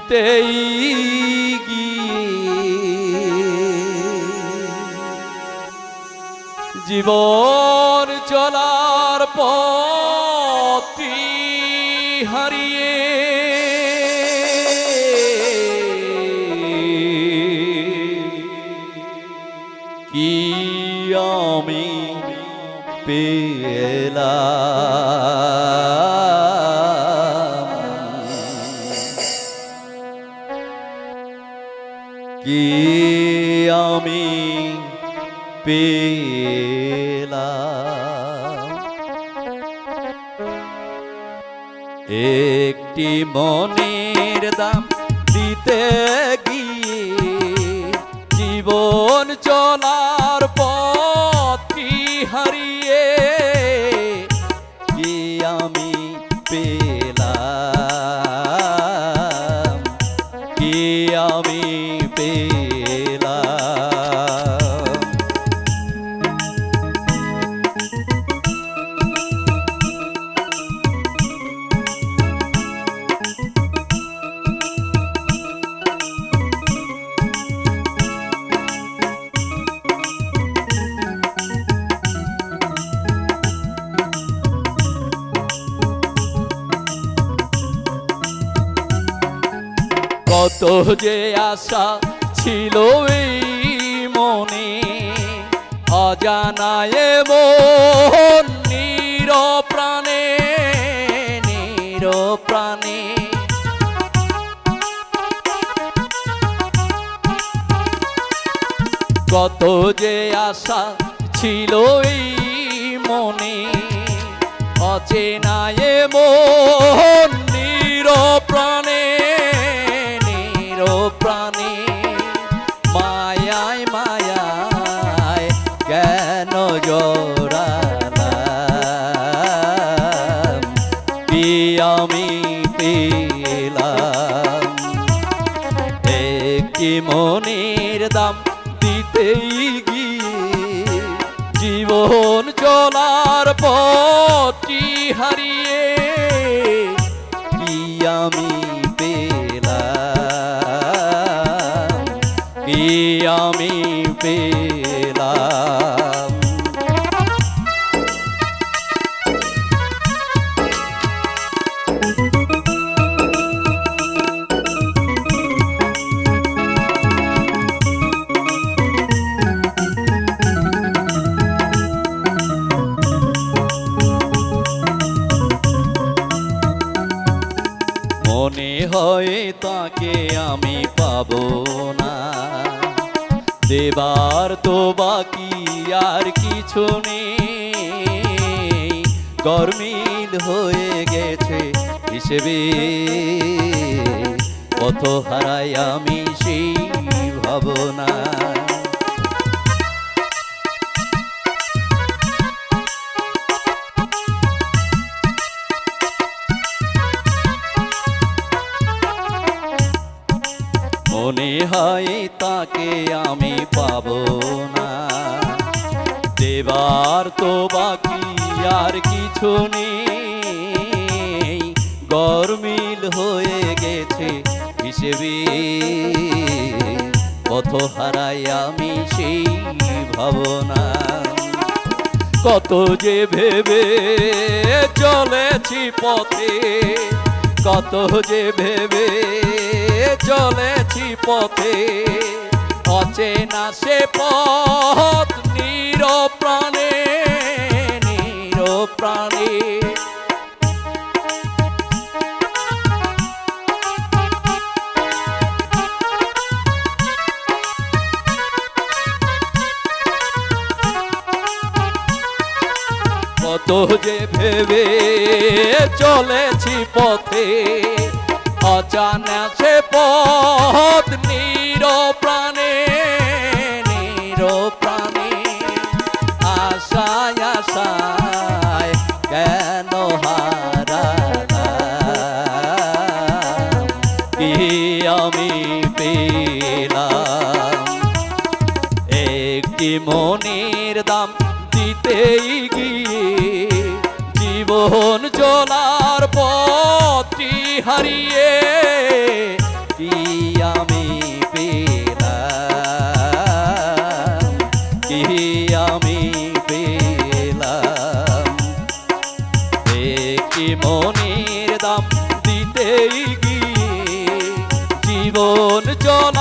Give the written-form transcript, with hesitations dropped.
দিতেই গিয়ে জীবন চলার পথটি হারিয়ে কি আমি পেলাম, কি আমি পেলাম। একটি মনের দাম দিতে গিয়ে জীবন চলার পথটি হারিয়ে কি আমি পেলাম, কি আমি পেলাম। কত যে আশা ছিল এই মনে, অজানায় মন নিরপ্রাণে নিরপ্রাণে। কত যে আশা ছিল এই মনে, অচেনায় মন নিরপ্রাণে প্রাণে। মায়ায় মায়ায় কেন জড়ালাম, কি আমি পেলাম। একটি মনের দাম দিতেই গিয়ে জীবন চলার পথটি হারিয়ে কি আমি পেলাম, কি আমি পেলাম। মনে হয় তাকে আমি পাবো না, দেবার তো বাকি আর কিছু নেই। গরমিল হয়ে গেছে হিসেবে, কত হারাই আমি সেই ভাবনা। মনে হয় তাকে আমি পাবো না, দেবার তো বাকি আর কিছু নেই। গরমিল হয়ে গেছে হিসেবে, কত হারাই আমি সেই ভাবনা। কত যে ভেবে চলেছি পথে, কত যে ভেবে চলেছি পথে, অচেনা সে পথ নিরপ্রাণে নিরপ্রাণে। কত যে ভেবে চলেছি পথে, অজানা সে পথ নিরপ্রাণে নিরপ্রাণে। আশায় আশায় কেন হারালাম, কি আমি পেলাম। একটি মনের দাম দিতেই গিয়ে জীবন চলার পথটি হারিয়ে কি জল